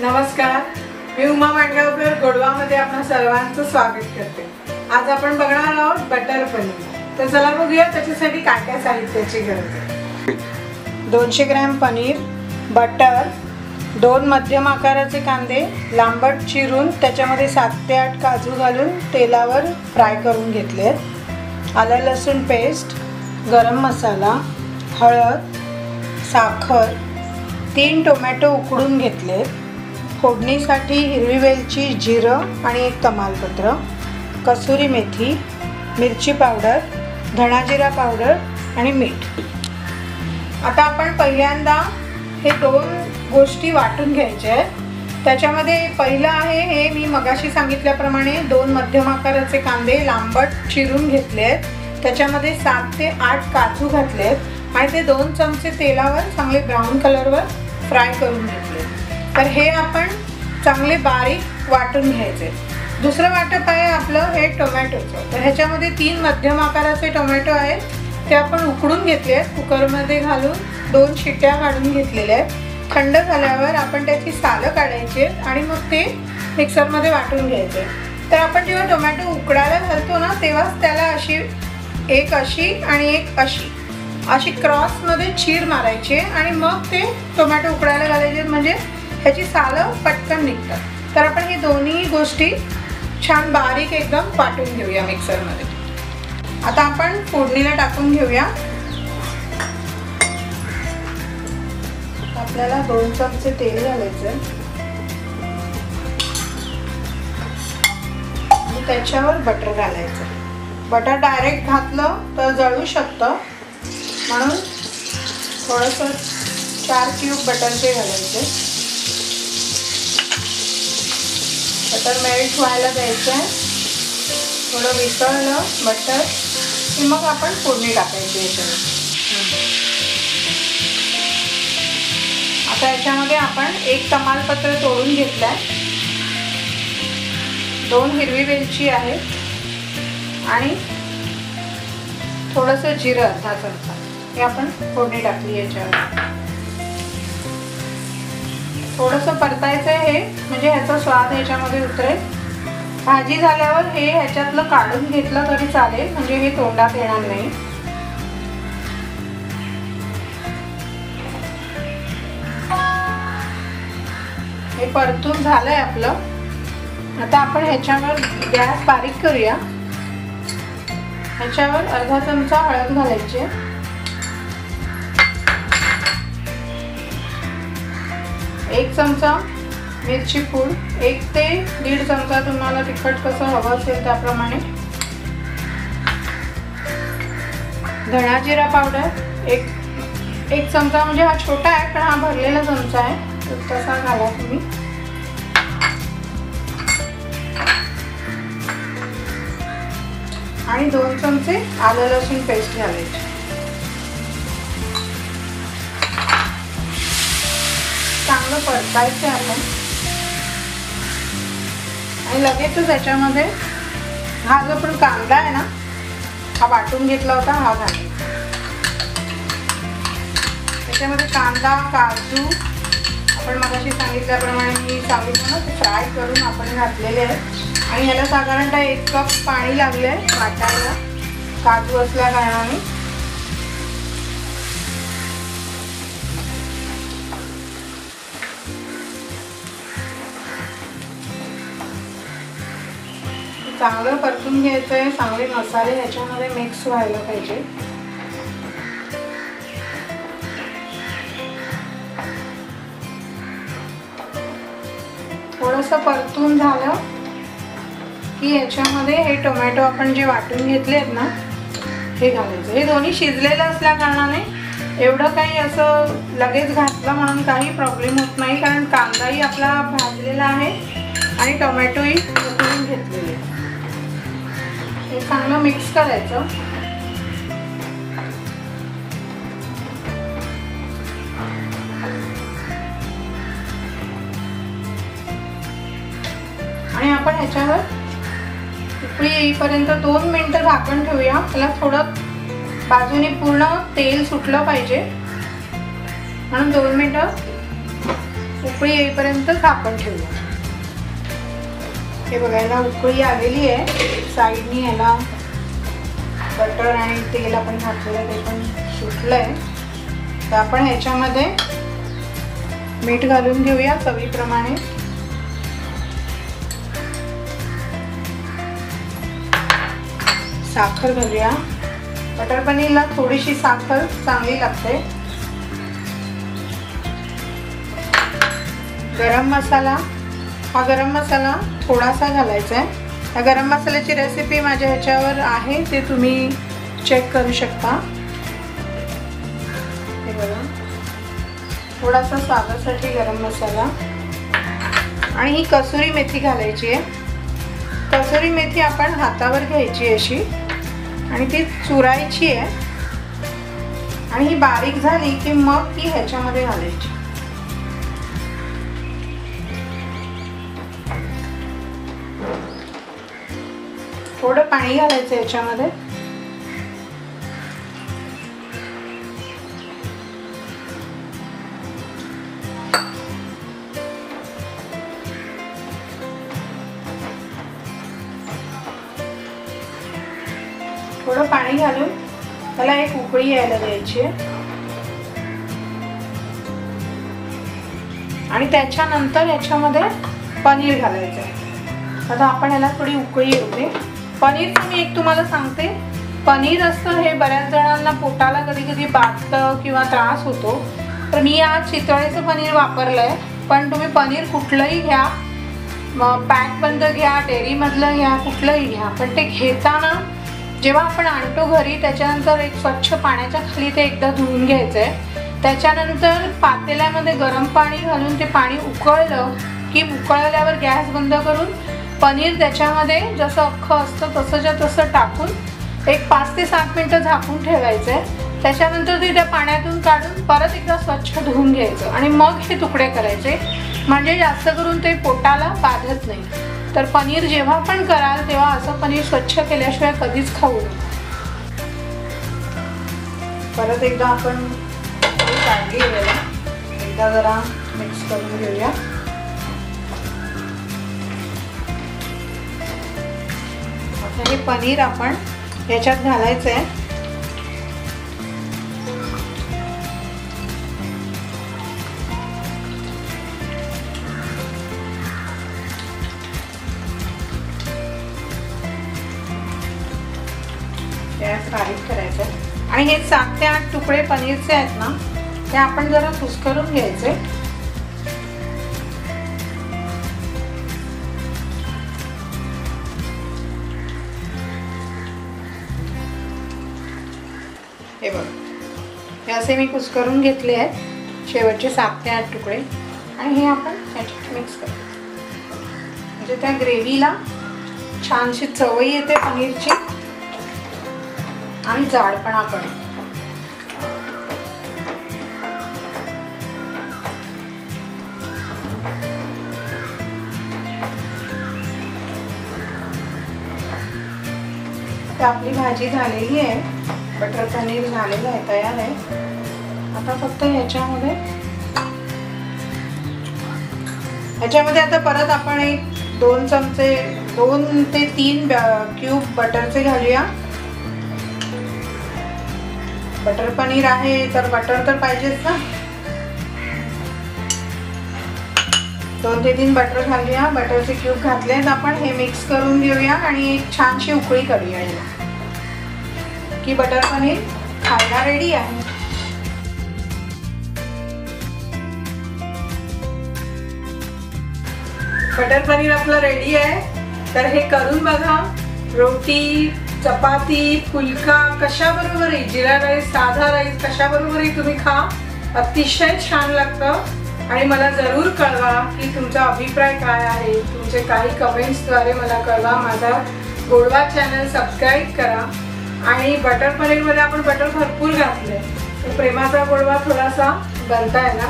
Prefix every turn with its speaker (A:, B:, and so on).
A: नमस्कार, मी उमा मांडगावकर गोडवामध्ये आपणा सर्वांचं स्वागत करते। आज आपण बघणार आहोत बटर पनीर। तर चला बघूया त्याच्यासाठी काय काय साहित्याची गरज आहे। 200 ग्रॅम पनीर, बटर, 2 मध्यम आकाराचे कांदे लांबट चिरून त्याच्यामध्ये 7 ते 8 काजू घालून तेलावर फ्राय करून घेतले, आलं लसूण पेस्ट, गरम मसाला, हळद, साखर, 3 टोमॅटो उकडून घेतले, फोडणीसाठी हिरवी वेलची, जिरं आणि 1 तमालपत्र, कसुरी मेथी, मिरची पावडर, धणा जिरा पावडर आणि मीठ। आता आपण पहिल्यांदा हे 2 गोष्टी वाटून घ्यायच्या आहेत। त्याच्यामध्ये पहिलं आहे हे मी मगाशी सांगितल्याप्रमाणे 2 मध्यम आकाराचे कांदे लांबट चिरून घेतले आहेत, त्याच्यामध्ये 7 ते 8 काजू घातले आहेत आणि ते 2 चमचे तेलावर चांगले ब्राऊन कलरवर फ्राय करून घेतले। तर हे आपण चांगले बारीक वाटून घ्यायचे। दुसरं वाटप आहे आपलं हे टोमॅटोचं। तर ह्याच्यामध्ये 3 मध्यम आकाराचे टोमॅटो आहेत, ते आपण उकडून घेतले आहेत, कुकरमध्ये घालून 2 शिट्ट्या काढून घेतलेल्या आहेत। थंड झाल्यावर आपण त्याची सालं काढायची आणि मग ते मिक्सरमध्ये वाटून घ्यायचे। तर आपण जेव्हा टोमॅटो उकडायला घालतो ना, तेव्हाच त्याला एक अशी आणि एक अशी क्रॉसमध्ये चीर मारायची आणि मग ते टोमॅटो उकडायला घालायचे, म्हणजे ह्याची सालं पटकन निघतात। तर आपण ही दोन्ही गोष्टी छान बारीक एकदम वाटून घेऊया मिक्सरमध्ये। आता आपण फोडणीला टाकून घेऊया। आपल्याला 2 चमचे तेल घालायचं आणि त्याच्यावर बटर घालायचं। बटर डायरेक्ट घातलं तर जळू शकतं, म्हणून थोडंसं 4 क्यूब बटरचे घालायचे। बटर मेल्ट व्हायला द्यायचं आहे, थोडं वितळलं बटर की मग आपण फोडणी टाकायची याच्यामध्ये। आता याच्यामध्ये आपण 1 तमालपत्र तोडून घेतलं आहे, 2 हिरवी वेलची आहे आणि थोडंसं जिरं अर्धा चमचा, हे आपण फोडणी टाकली याच्यावर। थोडंसं परतायचं आहे हे, म्हणजे ह्याचा स्वाद ह्याच्यामध्ये उतरेल। भाजी झाल्यावर हे ह्याच्यातलं काढून घेतलं तरी चालेल, म्हणजे हे तोंडात येणार नाही। हे परतून झालंय आपलं। आता आपण ह्याच्यावर गॅस बारीक करूया। ह्याच्यावर अर्धा चमचा हळद घालायची, 1 चमचा मिरची पूड, 1 ते 1.5 चमचा तुम्हाला तिखट कसं हवं असेल त्याप्रमाणे, धणा जिरा पावडर 1 चमचा, म्हणजे हा छोटा आहे पण हा भरलेला चमचा आहे, तर तसा घाला तुम्ही। आणि 2 चमचे आलं लसूण पेस्ट घालायची। चांगलं परतायचं आपण आणि लगेचच याच्यामध्ये हा जो आपण कांदा आहे ना, हा वाटून घेतला होता, हा घालायचा। त्याच्यामध्ये कांदा, काजू आपण मगाशी सांगितल्याप्रमाणे मी सांगितलं ना, ते फ्राय करून आपण घातलेले आहेत आणि ह्याला साधारणतः 1 कप पाणी लागले आहे वाटायला, काजू असल्या कारणाने। चांगलं परतून घ्यायचं आहे, चांगले मसाले ह्याच्यामध्ये मिक्स व्हायला पाहिजे। थोडंसं परतून झालं की याच्यामध्ये हे टोमॅटो आपण जे वाटून घेतले आहेत ना, हे घालायचं। हे दोन्ही शिजलेलं असल्या कारणाने एवढं काही असं लगेच घातलं म्हणून काही प्रॉब्लेम होत नाही, कारण कांदाही आपला भाजलेला आहे आणि टोमॅटोही उकळून घेतलेले। हे चांगलं मिक्स करायचं आणि आपण ह्याच्यावर उकळी येईपर्यंत 2 मिनिटं झाकण ठेवूया। त्याला थोडं बाजूने पूर्ण तेल सुटलं पाहिजे, म्हणून 2 मिनिटं उकळी येईपर्यंत झाकण ठेवूया। हे बघायला उकळी आलेली आहे, साईडनी याला बटर आणि तेल आपण घातलेलं ते पण सुटलंय। तर आपण ह्याच्यामध्ये मीठ घालून घेऊया चवीप्रमाणे। साखर घालूया, बटर पनीरला थोडीशी साखर चांगली लागते। गरम मसाला, हा गरम मसाला थोडासा घालायचा आहे। या गरम मसाल्याची रेसिपी माझ्या ह्याच्यावर आहे, ते तुम्ही चेक करू शकता। हे बघा, थोडासा स्वादासाठी गरम मसाला आणि ही कसुरी मेथी घालायची आहे। कसुरी मेथी आपण हातावर घ्यायची अशी आणि ती चुरायची आहे आणि ही बारीक झाली की मग ती ह्याच्यामध्ये घालायची। थोडं पाणी घालायचं याच्यामध्ये। थोडं पाणी घालून त्याला एक उकळी यायला द्यायची आहे आणि त्याच्यानंतर याच्यामध्ये पनीर घालायचं आहे। आता आपण याला थोडी उकळी येऊ दे। पनीरचं मी एक तुम्हाला सांगते, पनीर असतं हे बऱ्याच जणांना पोटाला कधी कधी बाधतं किंवा त्रास होतो, तर मी आज चितळेचं पनीर वापरलंय। पण तुम्ही पनीर कुठलंही घ्या, पॅक बंद घ्या, डेअरीमधलं घ्या, कुठलंही घ्या, पण ते घेताना जेव्हा आपण आणतो घरी त्याच्यानंतर एक स्वच्छ पाण्याच्या खाली ते एकदा धुवून घ्यायचं आहे। त्याच्यानंतर पातेल्यामध्ये गरम पाणी घालून ते पाणी उकळलं की उकळल्यावर गॅस बंद करून पनीर त्याच्यामध्ये जसं अख्खं असतं तसंच्या तसं टाकून एक 5 ते 7 मिनटं झाकून ठेवायचं आहे। त्याच्यानंतर ते त्या पाण्यातून काढून परत एकदा स्वच्छ धुवून घ्यायचं आणि मग हे तुकडे करायचे, म्हणजे जास्त करून ते पोटाला बाधत नाही। तर पनीर जेव्हा पण कराल तेव्हा असं पनीर स्वच्छ केल्याशिवाय कधीच खाऊ नका। परत एकदा आपण काढली आहे, एकदा जरा मिक्स करून घेऊया। आता हे पनीर आपण याच्यात घालायचं आहे। गॅस बारीक करायचं आणि हे 7 ते 8 तुकडे पनीरचे आहेत ना, ते आपण जरा कुस्करून घ्यायचे। हे बघ, हे असे मी कुस्करून घेतले आहेत शेवटचे 7 ते 8 तुकडे आणि हे आपण याच्यात मिक्स करतो, म्हणजे त्या ग्रेव्हीला छानशी चव येते पनीरची आणि जाडपणा पण। तर आपली भाजी झालेली आहे, बटर पनीर झालेलं आहे, तयार आहे। आता फक्त ह्याच्यामध्ये आता परत आपण एक 2 चमचे 2 ते 3 क्यूब बटरचे घालूया। बटर पनीर आहे तर बटर तर पाहिजेच ना। 2 ते 3 बटर घालूया, बटरचे क्यूब घातलेत आपण। हे मिक्स करून घेऊया आणि एक छानशी उकळी करूया याला की बटर पनीर खायला रेडी आहे। बटर पनीर आपलं रेडी आहे। तर हे करून बघा, रोटी, चपाती, फुलका कशाबरोबरही, जिरा राईस, साधा राईस कशाबरोबरही तुम्ही खा, अतिशय छान लागतं। आणि मला जरूर कळवा की तुमचा अभिप्राय काय आहे, तुमचे काही कमेंट्सद्वारे मला कळवा। माझा गोडवा चॅनल सबस्क्राईब करा आणि बटर पनीरमध्ये आपण बटर भरपूर घातले, तर प्रेमाचा गोडवा थोडासा बनताय ना।